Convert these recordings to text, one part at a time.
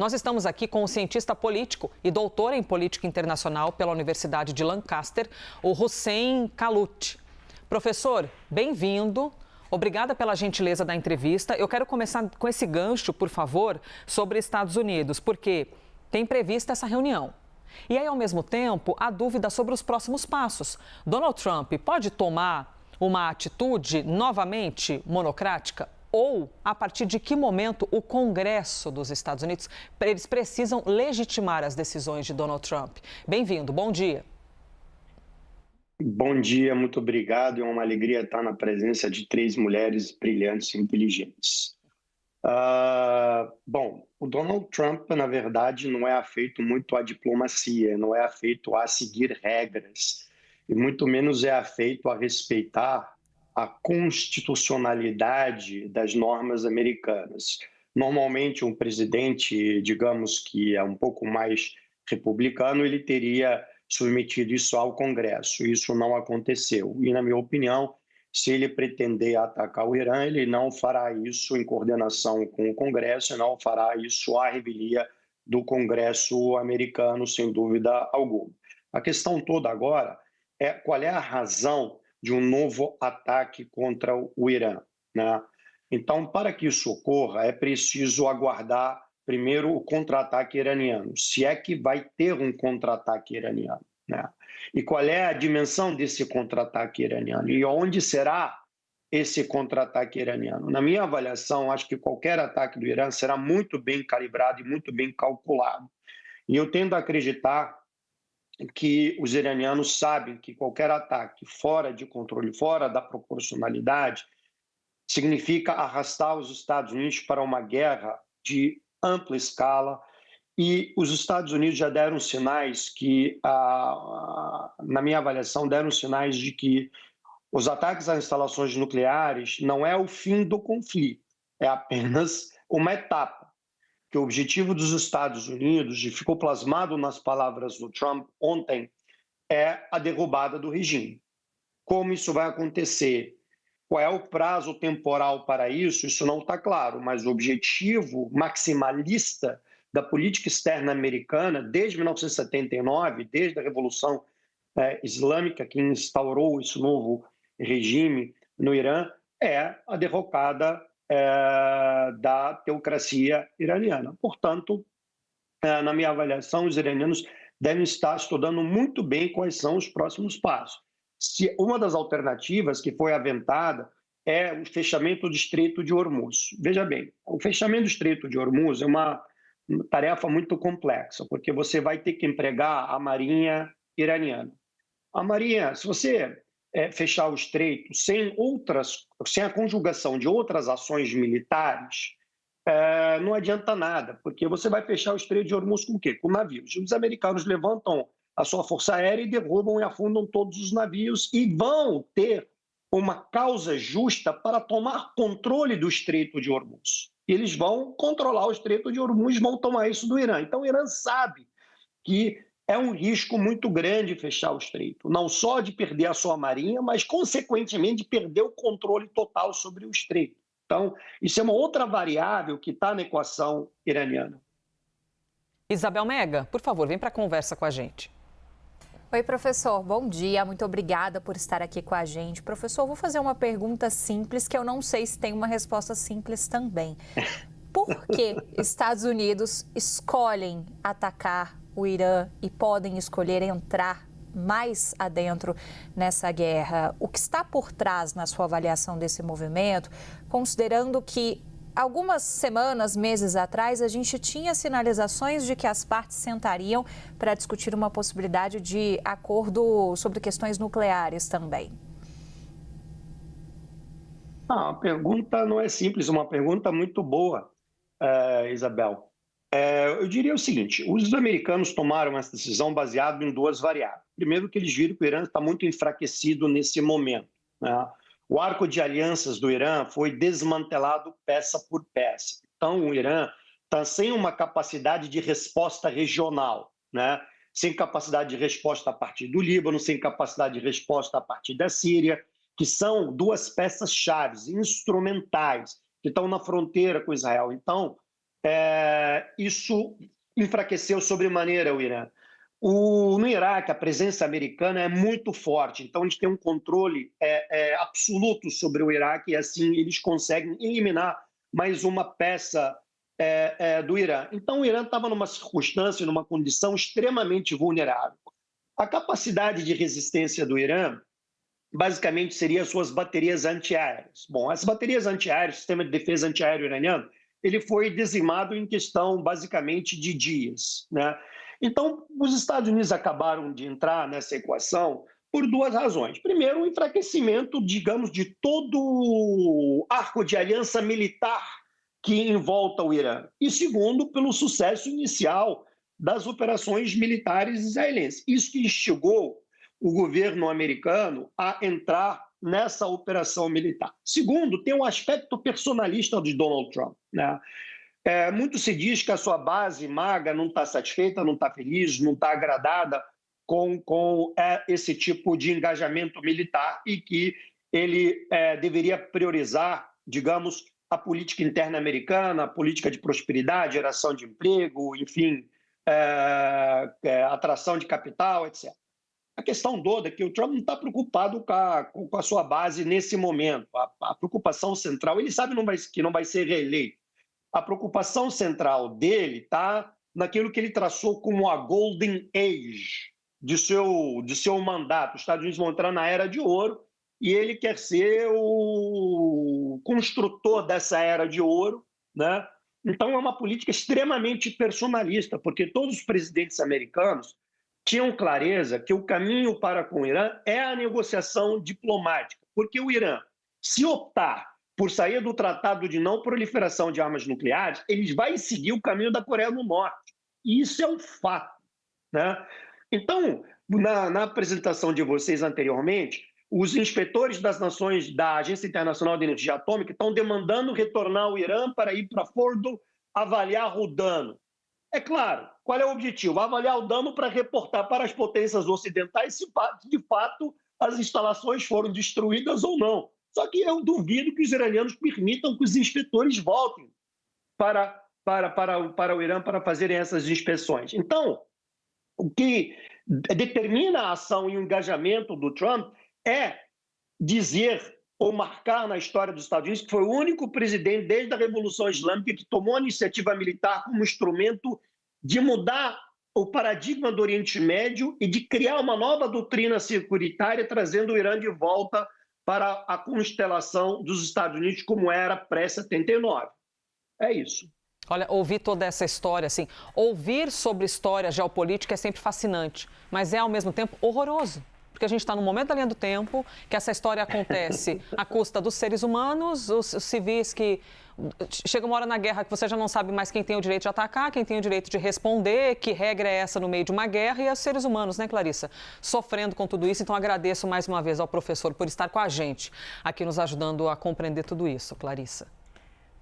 Nós estamos aqui com o cientista político e doutor em política internacional pela Universidade de Lancaster, o Hussein Kalut. Professor, bem-vindo. Obrigada pela gentileza da entrevista. Eu quero começar com esse gancho, por favor, sobre Estados Unidos, porque tem prevista essa reunião. E aí, ao mesmo tempo, há dúvida sobre os próximos passos. Donald Trump pode tomar uma atitude novamente monocrática? Ou, a partir de que momento o Congresso dos Estados Unidos, eles precisam legitimar as decisões de Donald Trump? Bem-vindo, bom dia. Bom dia, muito obrigado. É uma alegria estar na presença de três mulheres brilhantes e inteligentes. Bom, o Donald Trump, na verdade, não é afeito muito à diplomacia, não é afeito a seguir regras, e muito menos é afeito a respeitar a constitucionalidade das normas americanas. Normalmente, um presidente, digamos que é um pouco mais republicano, ele teria submetido isso ao Congresso. Isso não aconteceu. E, na minha opinião, se ele pretender atacar o Irã, ele não fará isso em coordenação com o Congresso, não fará isso à revelia do Congresso americano, sem dúvida alguma. A questão toda agora é qual é a razão de um novo ataque contra o Irã, né? Então, para que isso ocorra, é preciso aguardar primeiro o contra-ataque iraniano, se é que vai ter um contra-ataque iraniano, né? E qual é a dimensão desse contra-ataque iraniano? E onde será esse contra-ataque iraniano? Na minha avaliação, acho que qualquer ataque do Irã será muito bem calibrado e muito bem calculado. E eu tendo a acreditar que os iranianos sabem que qualquer ataque fora de controle, fora da proporcionalidade, significa arrastar os Estados Unidos para uma guerra de ampla escala, e os Estados Unidos já deram sinais que, na minha avaliação, deram sinais de que os ataques às instalações nucleares não é o fim do conflito, é apenas uma etapa. Que o objetivo dos Estados Unidos, e ficou plasmado nas palavras do Trump ontem, é a derrubada do regime. Como isso vai acontecer? Qual é o prazo temporal para isso? Isso não está claro, mas o objetivo maximalista da política externa americana, desde 1979, desde a Revolução Islâmica, que instaurou esse novo regime no Irã, é a derrocada da teocracia iraniana. Portanto, na minha avaliação, os iranianos devem estar estudando muito bem quais são os próximos passos. Se uma das alternativas que foi aventada é o fechamento do Estreito de Hormuz. Veja bem, o fechamento do Estreito de Hormuz é uma tarefa muito complexa, porque você vai ter que empregar a marinha iraniana. A marinha, se você fechar o estreito sem a conjugação de outras ações militares, não adianta nada, porque você vai fechar o Estreito de Hormuz com o quê? Com navios. Os americanos levantam a sua força aérea e derrubam e afundam todos os navios e vão ter uma causa justa para tomar controle do Estreito de Hormuz. Eles vão controlar o Estreito de Hormuz e vão tomar isso do Irã. Então o Irã sabe que é um risco muito grande fechar o estreito, não só de perder a sua marinha, mas, consequentemente, de perder o controle total sobre o estreito. Então, isso é uma outra variável que está na equação iraniana. Isabel Mega, por favor, vem para a conversa com a gente. Oi, professor, bom dia, muito obrigada por estar aqui com a gente. Professor, vou fazer uma pergunta simples, que eu não sei se tem uma resposta simples também. Por que Estados Unidos escolhem atacar o Irã e podem escolher entrar mais adentro nessa guerra? O que está por trás, na sua avaliação desse movimento, considerando que algumas semanas, meses atrás, a gente tinha sinalizações de que as partes sentariam para discutir uma possibilidade de acordo sobre questões nucleares também? A pergunta não é simples, é uma pergunta muito boa, Isabel. Eu diria o seguinte, os americanos tomaram essa decisão baseado em duas variáveis. Primeiro, que eles viram que o Irã está muito enfraquecido nesse momento, né? O arco de alianças do Irã foi desmantelado peça por peça. Então, o Irã está sem uma capacidade de resposta regional, né? Sem capacidade de resposta a partir do Líbano, sem capacidade de resposta a partir da Síria, que são duas peças-chave, instrumentais, que estão na fronteira com Israel. Então, isso enfraqueceu sobremaneira o Irã. No Iraque, a presença americana é muito forte, então eles têm um controle absoluto sobre o Iraque e assim eles conseguem eliminar mais uma peça do Irã. Então o Irã estava numa circunstância, numa condição extremamente vulnerável. A capacidade de resistência do Irã basicamente seria as suas baterias antiaéreas. Bom, as baterias antiaéreas, o sistema de defesa antiaéreo iraniano, ele foi dizimado em questão basicamente de dias, né? Então, os Estados Unidos acabaram de entrar nessa equação por duas razões. Primeiro, o enfraquecimento, digamos, de todo o arco de aliança militar que envolta o Irã. E segundo, pelo sucesso inicial das operações militares israelenses. Isso que instigou o governo americano a entrar nessa operação militar. Segundo, tem um aspecto personalista de Donald Trump, né? Muito se diz que a sua base maga não está satisfeita, não está feliz, não está agradada com esse tipo de engajamento militar e que ele deveria priorizar, digamos, a política interna americana, a política de prosperidade, geração de emprego, enfim, atração de capital, etc. A questão toda é que o Trump não está preocupado com a sua base nesse momento. A preocupação central, ele sabe que não vai ser reeleito. A preocupação central dele está naquilo que ele traçou como a Golden Age de seu mandato. Os Estados Unidos vão entrar na Era de Ouro e ele quer ser o construtor dessa Era de Ouro, né? Então é uma política extremamente personalista, porque todos os presidentes americanos tinham clareza que o caminho para com o Irã é a negociação diplomática, porque o Irã, se optar por sair do Tratado de Não Proliferação de Armas Nucleares, eles vão seguir o caminho da Coreia do Norte. E isso é um fato, né? Então, na apresentação de vocês anteriormente, os inspetores das nações da Agência Internacional de Energia Atômica estão demandando retornar ao Irã para ir para Fordo avaliar o dano. É claro, qual é o objetivo? Avaliar o dano para reportar para as potências ocidentais se de fato as instalações foram destruídas ou não. Só que eu duvido que os iranianos permitam que os inspetores voltem para o Irã para fazerem essas inspeções. Então, o que determina a ação e o engajamento do Trump é dizer ou marcar na história dos Estados Unidos que foi o único presidente desde a Revolução Islâmica que tomou a iniciativa militar como instrumento de mudar o paradigma do Oriente Médio e de criar uma nova doutrina securitária, trazendo o Irã de volta para a constelação dos Estados Unidos como era pré-79. É isso. Olha, ouvir toda essa história, assim, ouvir sobre história geopolítica é sempre fascinante, mas é ao mesmo tempo horroroso. Porque a gente está num momento da linha do tempo, que essa história acontece à custa dos seres humanos, os civis que... Chega uma hora na guerra que você já não sabe mais quem tem o direito de atacar, quem tem o direito de responder, que regra é essa no meio de uma guerra, e os seres humanos, né, Clarissa? Sofrendo com tudo isso. Então, agradeço mais uma vez ao professor por estar com a gente, aqui nos ajudando a compreender tudo isso, Clarissa.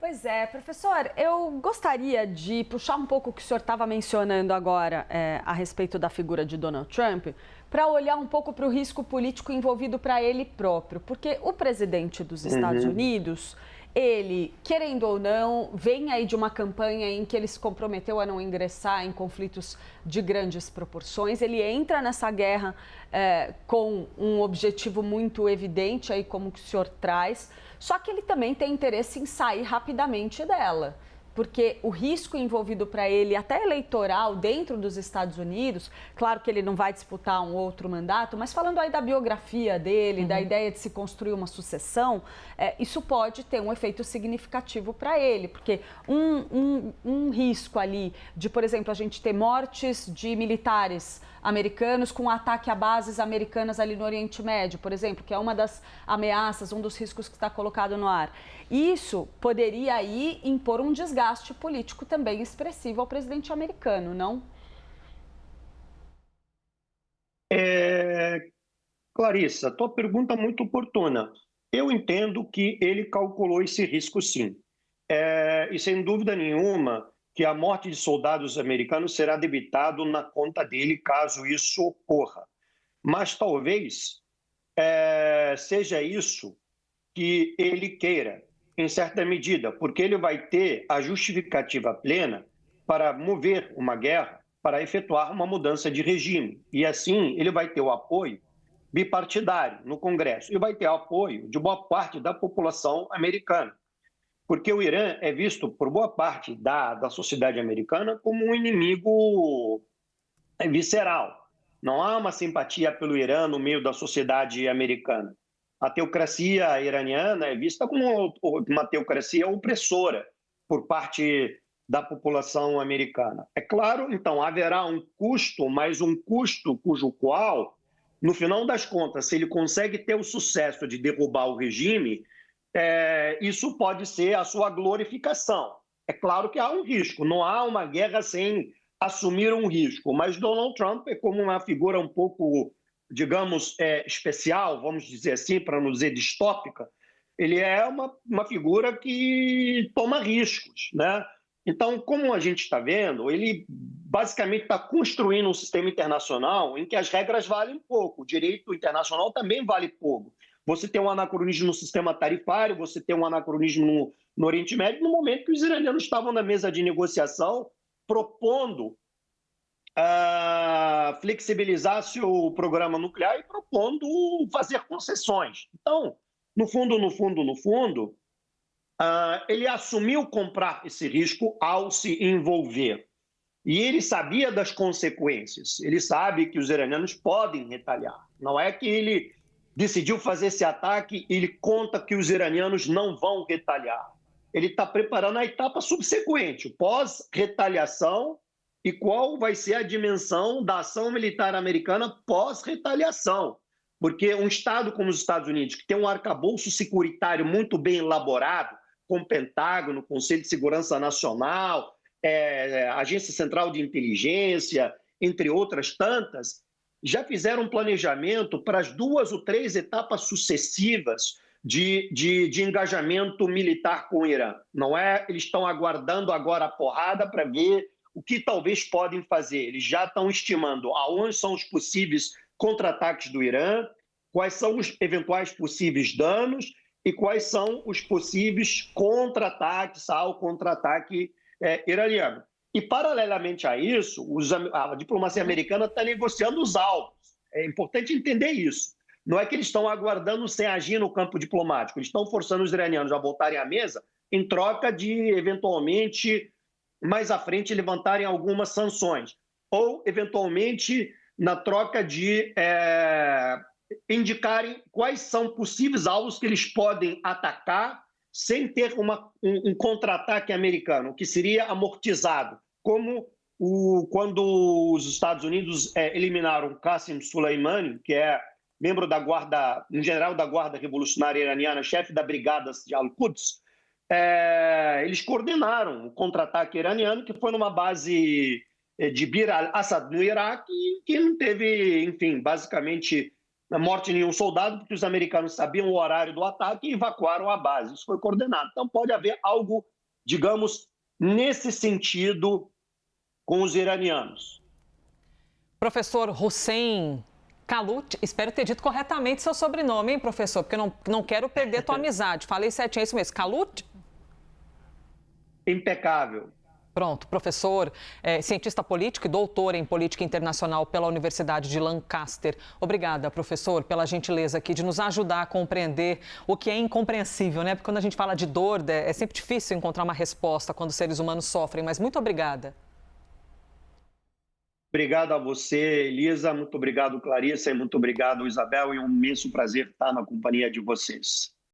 Pois é, professor, eu gostaria de puxar um pouco o que o senhor estava mencionando agora a respeito da figura de Donald Trump, para olhar um pouco para o risco político envolvido para ele próprio, porque o presidente dos Estados Unidos, ele, querendo ou não, vem aí de uma campanha em que ele se comprometeu a não ingressar em conflitos de grandes proporções. Ele entra nessa guerra com um objetivo muito evidente, aí como que o senhor traz, só que ele também tem interesse em sair rapidamente dela, porque o risco envolvido para ele, até eleitoral, dentro dos Estados Unidos, claro que ele não vai disputar um outro mandato, mas falando aí da biografia dele, da ideia de se construir uma sucessão, isso pode ter um efeito significativo para ele, porque um risco ali de, por exemplo, a gente ter mortes de militares americanos com ataque a bases americanas ali no Oriente Médio, por exemplo, que é uma das ameaças, um dos riscos que está colocado no ar. Isso poderia aí impor um desgaste político também expressivo ao presidente americano, não? Clarissa, tua pergunta é muito oportuna. Eu entendo que ele calculou esse risco, sim. E sem dúvida nenhuma que a morte de soldados americanos será debitado na conta dele caso isso ocorra. Mas talvez seja isso que ele queira. em certa medida, porque ele vai ter a justificativa plena para mover uma guerra, para efetuar uma mudança de regime. E assim ele vai ter o apoio bipartidário no Congresso e vai ter o apoio de boa parte da população americana. Porque o Irã é visto por boa parte da sociedade americana como um inimigo visceral. Não há uma simpatia pelo Irã no meio da sociedade americana. A teocracia iraniana é vista como uma teocracia opressora por parte da população americana. É claro, então, haverá um custo, mas um custo cujo qual, no final das contas, se ele consegue ter o sucesso de derrubar o regime, isso pode ser a sua glorificação. É claro que há um risco, não há uma guerra sem assumir um risco, mas Donald Trump é como uma figura um pouco, digamos, especial, vamos dizer assim, para não dizer distópica. Ele é uma figura que toma riscos, né? Então, como a gente está vendo, ele basicamente está construindo um sistema internacional em que as regras valem pouco, o direito internacional também vale pouco. Você tem um anacronismo no sistema tarifário, você tem um anacronismo no Oriente Médio, no momento que os iranianos estavam na mesa de negociação propondo flexibilizar seu programa nuclear e propondo fazer concessões. Então, no fundo, ele assumiu comprar esse risco ao se envolver. E ele sabia das consequências. Ele sabe que os iranianos podem retaliar. Não é que ele decidiu fazer esse ataque e ele conta que os iranianos não vão retaliar. Ele está preparando a etapa subsequente, pós-retaliação, e qual vai ser a dimensão da ação militar americana pós-retaliação. Porque um Estado como os Estados Unidos, que tem um arcabouço securitário muito bem elaborado, com o Pentágono, Conselho de Segurança Nacional, Agência Central de Inteligência, entre outras tantas, já fizeram um planejamento para as 2 ou 3 etapas sucessivas de engajamento militar com o Irã. Não é? Eles estão aguardando agora a porrada para ver o que talvez podem fazer. Eles já estão estimando aonde são os possíveis contra-ataques do Irã, quais são os eventuais possíveis danos e quais são os possíveis contra-ataques ao contra-ataque iraniano. E, paralelamente a isso, a diplomacia americana está negociando os alvos. É importante entender isso. Não é que eles estão aguardando sem agir no campo diplomático, eles estão forçando os iranianos a voltarem à mesa em troca de, eventualmente, mais à frente, levantarem algumas sanções. Ou, eventualmente, na troca de indicarem quais são possíveis alvos que eles podem atacar sem ter um contra-ataque americano, que seria amortizado, como quando os Estados Unidos eliminaram Qasem Soleimani, que é membro da guarda, um general da Guarda Revolucionária Iraniana, chefe da brigada de Al-Quds, eles coordenaram o contra-ataque iraniano, que foi numa base de Bir al-Assad, no Iraque, e que não teve, enfim, basicamente morte de nenhum soldado, porque os americanos sabiam o horário do ataque e evacuaram a base. Isso foi coordenado. Então pode haver algo, digamos, nesse sentido com os iranianos. Professor Hossein Kalut, espero ter dito corretamente seu sobrenome, hein, professor? Porque eu não quero perder tua amizade. Falei certinho, é isso mesmo. Kalut? Impecável. Pronto, professor, cientista político e doutor em política internacional pela Universidade de Lancaster. Obrigada, professor, pela gentileza aqui de nos ajudar a compreender o que é incompreensível, né? Porque quando a gente fala de dor, é sempre difícil encontrar uma resposta quando os seres humanos sofrem, mas muito obrigada. Obrigado a você, Elisa, muito obrigado, Clarissa, e muito obrigado, Isabel, e um imenso prazer estar na companhia de vocês.